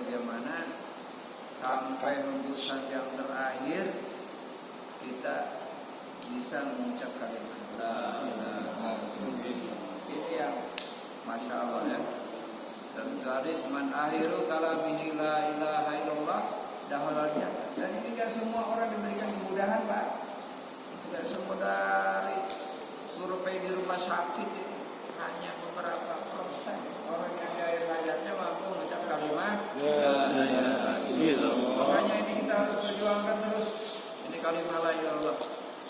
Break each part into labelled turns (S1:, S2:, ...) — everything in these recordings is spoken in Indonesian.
S1: bagaimana sampai hembusan yang terakhir kita bisa mengucap kalimat la ilaha illallah. Itu yang masya Allah ya. Dan garis man akhiru kalamihi la ilaha illallah dahalalnya. Dan ini tidak semua orang diberikan kemudahan Pak. Tidak semua dari survei di rumah sakit ini hanya beberapa persen orang yang daya layarnya mampu mengucap kalimat la ilaha illallah. Makanya ini kita harus perjuangkan terus ini kalimat la ilaha illallah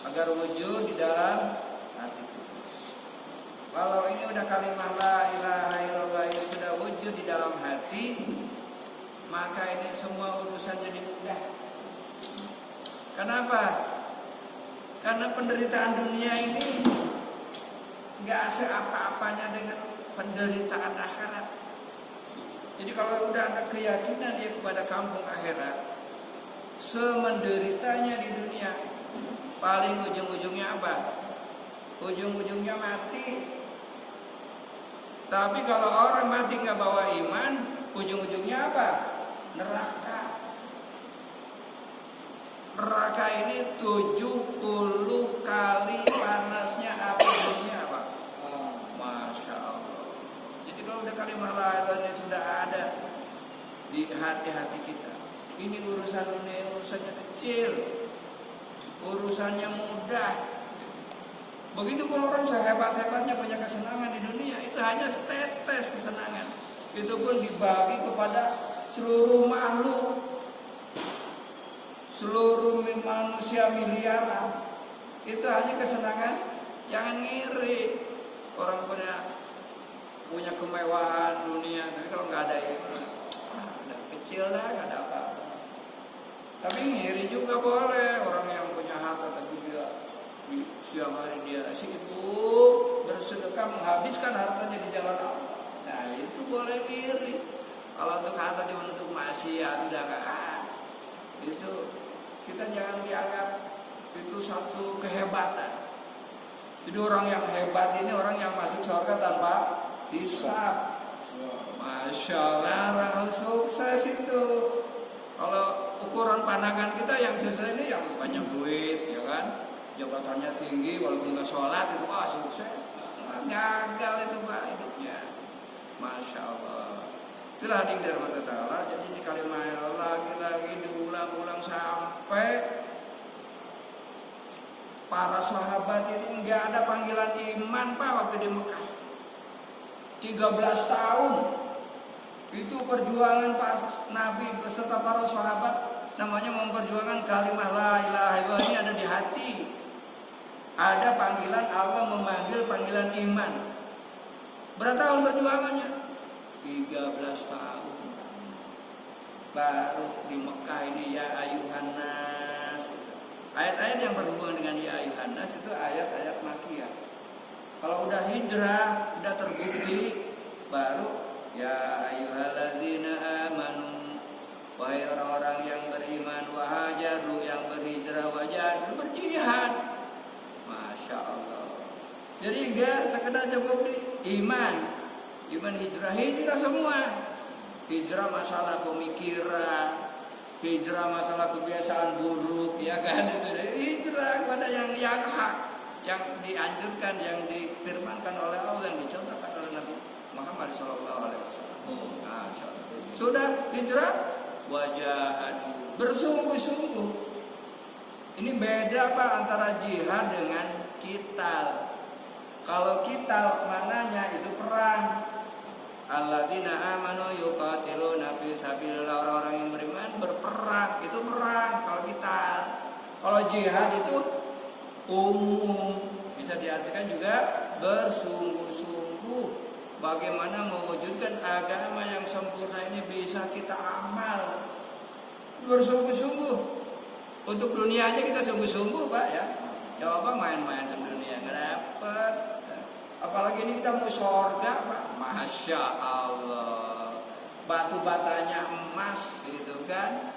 S1: agar wujud di dalam hati kita. Kalau ini udah kalimat la ilaha illallah ini sudah wujud di dalam hati, maka ini semua urusan jadi mudah. Kenapa? Karena penderitaan dunia ini nggak seapa-apanya dengan penderitaan akhirat. Jadi kalau udah ada keyakinan dia kepada kampung akhirat, semenderitanya di dunia, paling ujung-ujungnya apa? Ujung-ujungnya mati. Tapi kalau orang mati nggak bawa iman, ujung-ujungnya apa? Neraka. Neraka ini 70 kali panasnya api dunia Pak. Masya Allah. Jadi kalau udah kalimat la ilaha illallah sudah ada di hati-hati kita, ini urusan dunia urusannya kecil, urusannya mudah. Begitu pun orang sehebat-hebatnya punya kesenangan di dunia, itu hanya setetes kesenangan. Itu pun dibagi kepada seluruh makhluk. Seluruh manusia miliaran itu hanya kesenangan. Jangan ngiri orang punya kemewahan dunia, tapi kalau nggak ada itu ada kecil lah, nggak ada apa. Tapi ngiri juga boleh orang yang punya harta tapi dia di siang hari dia sibuk bersedekah menghabiskan hartanya di jalan Allah. Nah itu boleh ngiri. Kalau untuk harta cuma untuk maksiat udah nggak itu. Kita jangan dianggap itu satu kehebatan. Jadi orang yang hebat ini orang yang masuk surga tanpa hisab. Masya Allah, orang sukses itu. Kalau ukuran pandangan kita yang sukses ini yang banyak duit, ya kan? Jabatannya tinggi, walaupun nggak sholat itu sukses. Gagal itu Pak hidupnya. Masya Allah. Itulah hadir dari Allah Ta'ala. Jadi ini kalimat lagi-lagi diulang-ulang sampai para sahabat ini nggak ada panggilan iman Pak waktu di Mekah. 13 tahun itu perjuangan Pak Nabi beserta para sahabat, namanya memperjuangkan kalimat la ilaha illallah ini ada di hati. Ada panggilan Allah memanggil panggilan iman. Berapa tahun perjuangannya? 13 tahun. Baru di Mekah ini ya ayuhan nas. Ayat-ayat yang berhubungan dengan ya ayuhan nas itu ayat-ayat Makkiyah. Kalau udah hijrah, udah terbukti, baru ya ayyuhalladzina amanu, wahai orang-orang yang beriman, wahajaru yang berhijrah, wajahadu berjihad. Masya Allah. Jadi enggak sekedar cukup di iman hijrah semua. Hijrah masalah pemikiran, hijrah masalah kebiasaan buruk, ya kan itu. Hijrah kepada yang hak, yang dianjurkan, yang difirmankan oleh Allah, yang dicontohkan oleh Nabi Muhammad SAW. Sudah hijrah, wajahadu bersungguh-sungguh. Ini beda Pak antara jihad dengan qital. Kalau qital maknanya itu perang. Alladzina amanu yuqatiluna fi sabilillah, orang-orang yang beriman berperang, itu perang kalau qital. Kalau jihad itu umum, bisa diartikan juga bersungguh-sungguh. Bagaimana mewujudkan agama yang sempurna ini bisa kita amal bersungguh-sungguh. Untuk dunia aja kita sungguh-sungguh Pak ya. Coba main-main di dunia nggak dapet. Apalagi ini kita mau surga Pak. Masya Allah. Batu batanya emas gitu kan.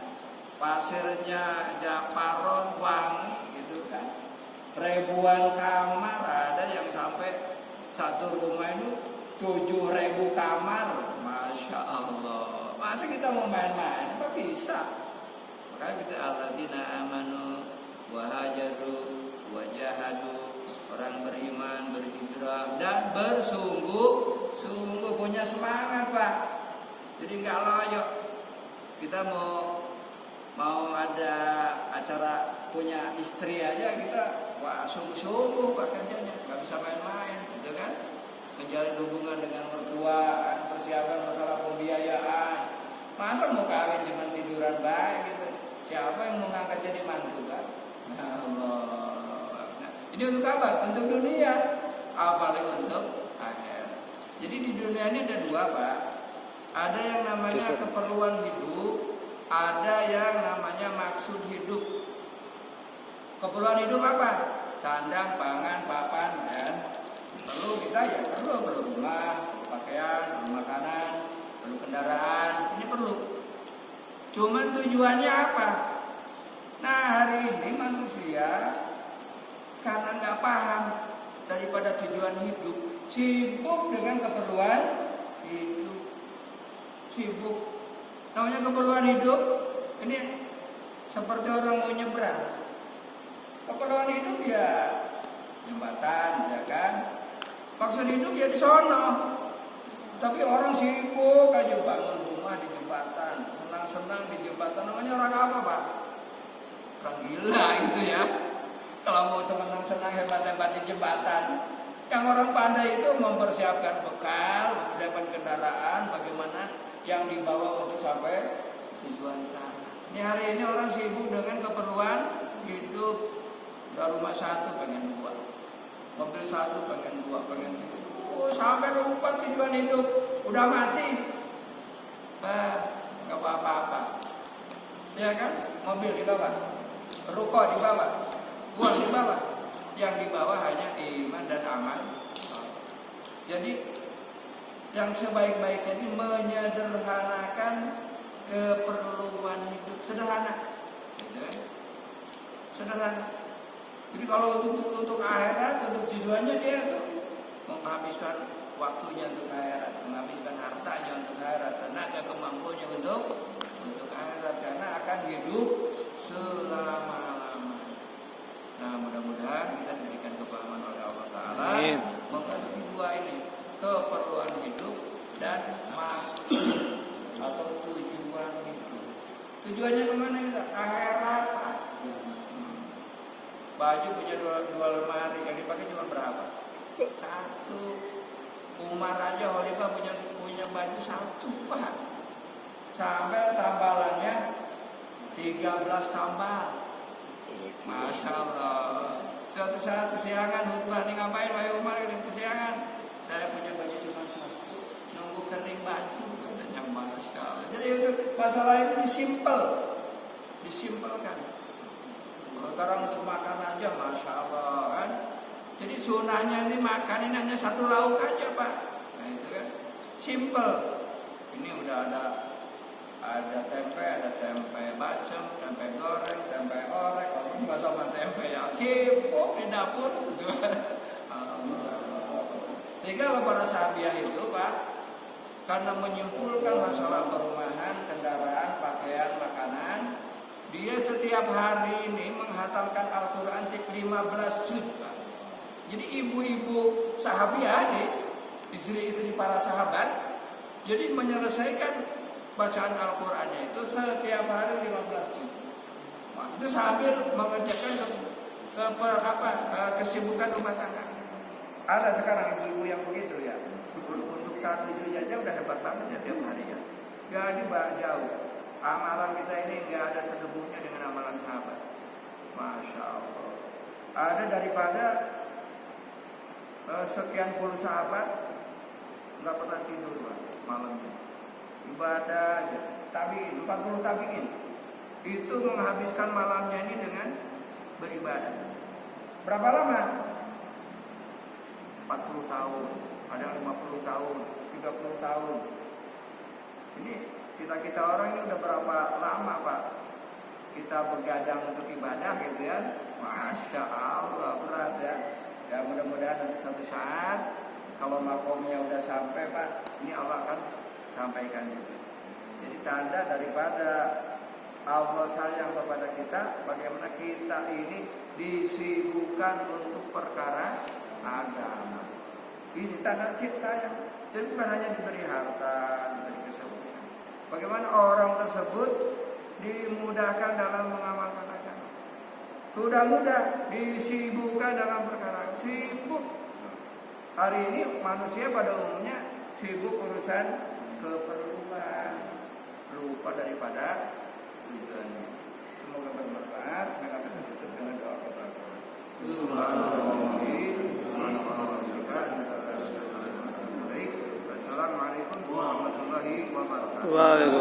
S1: Pasirnya japaron wangi gitu kan. Ribuan kamar, ada yang sampai satu rumah itu 7.000 kamar. Masya Allah. Masa kita mau main-main? Apa bisa? Makanya kita alladzina amanu wa hajaru wa jahadu, orang beriman, berhijrah dan bersungguh-sungguh, punya semangat, Pak. Jadi nggak loyo. Kita mau ada acara punya istri aja kita wah sungguh-sungguh Pak kerjanya, nggak bisa main-main, gitu kan? Menjalin hubungan dengan mertua, persiapan masalah pembiayaan. Masa mau kawin cuma tiduran baik gitu? Siapa yang mau ngangkat jadi mantu, Pak? Allah. Nah, ini untuk apa? Untuk dunia, apalagi untuk akhirat. Jadi di dunia ini ada dua, Pak. Ada yang namanya keperluan hidup, ada yang namanya maksud hidup. Keperluan hidup apa? Sandang, pangan, papan, kan? Perlu kita ya perlu rumah, perlu pakaian, perlu makanan, perlu kendaraan, ini perlu. Cuman tujuannya apa? Nah hari ini manusia karena nggak paham daripada tujuan hidup, sibuk dengan keperluan hidup, sibuk. Namanya keperluan hidup ini seperti orang mau nyebrang. Keperluan hidup ya jembatan, ya kan? Maksud hidup ya di sono. Tapi orang sibuk aja bangun rumah di jembatan, senang-senang di jembatan. Namanya orang apa, Pak? Orang gila itu ya. Kalau mau senang-senang hebat-hebat di jembatan. Yang orang pandai itu mempersiapkan bekal, mempersiapkan kendaraan, bagaimana yang dibawa untuk sampai tujuan sana. Ini hari ini orang sibuk dengan keperluan hidup. Udah rumah satu pengen dua, mobil satu pengen dua, pengen tiga. Sampai lupa tujuan hidup. Udah mati, nggak apa-apa. Ya kan? Mobil di bawah, ruko di bawah, uang di bawah. Yang di bawah hanya iman dan amal. Jadi yang sebaik-baiknya ini menyederhanakan keperluan hidup, sederhana, gitu kan? Sederhana. Jadi kalau untuk akhirat, untuk tujuannya dia tuh menghabiskan waktunya untuk akhirat, menghabiskan hartanya untuk akhirat, tenaga kemampuannya untuk akhirat, karena akan hidup selama-lamanya. Nah mudah-mudahan kita diberikan kepahaman oleh Allah Ta'ala mengerti dua ini, keperluan hidup dan maksud atau tujuan hidup. Tujuannya kemana kita? Akhirat. Baju punya dua lemari, yang dipakai cuma berapa? Satu. Umar aja Khalifah punya baju satu, Pak. Sampai tambalannya 13 tambal. Masya Allah. Suatu saat kesiangan khutbah nih, ngapain wahai Umar ini kesiangan? Saya punya baju cuma satu. Nunggu kering baju, katanya. Masya Allah. Jadi untuk masalah itu disimpelkan. Sekarang untuk makan aja, Masya Allah kan. Jadi sunahnya ini makan ini hanya satu lauk aja, Pak. Nah itu kan simple. Ini udah ada tempe bacem, tempe goreng, tempe orek. Kalau nggak sama tempe ya sibuk di dapur. Sehingga kalau para sahabiah itu, Pak, karena menyimpulkan masalah perumahan, kendaraan, pakaian, makanan, dia setiap hari ini menghatamkan Al-Quran 15 juz. Jadi ibu-ibu sahabiah ini, istri-istri para sahabat, jadi menyelesaikan bacaan Al-Qurannya itu setiap hari 15 juz. Nah, itu sambil mengerjakan kesibukan rumah tangga. Ada sekarang ibu-ibu yang begitu ya. Untuk 1 juz aja udah hebat banget ya tiap hari ya. Jadi jauh. Amalan kita ini nggak ada sedebunya dengan amalan sahabat. Masya Allah. Ada daripada sekian puluh sahabat nggak pernah tidur malamnya. Ibadah aja. 40 tabiin itu menghabiskan malamnya ini dengan beribadah. Berapa lama? 40 tahun, ada 50 tahun, 30 tahun. Ini kita orang ini udah berapa lama, Pak? Kita begadang untuk ibadah gitu ya. Masya Allah, berat ya. Ya mudah-mudahan nanti suatu saat kalau makomnya udah sampai, Pak, ini Allah akan sampaikan juga. Jadi tanda daripada Allah sayang kepada kita, bagaimana kita ini disibukkan untuk perkara agama. Ini tanda cinta yang jadi bukan hanya diberi harta, diberi keselamatan. Bagaimana orang tersebut dimudahkan dalam mengamalkan agama. Sudah mudah disibukkan dalam perkara sibuk. Hari ini manusia pada umumnya sibuk urusan keperluan, lupa daripada tujuannya. Semoga bermanfaat. Maka kita tutup dengan doa kepada Assalamualaikum warahmatullahi wabarakatuh.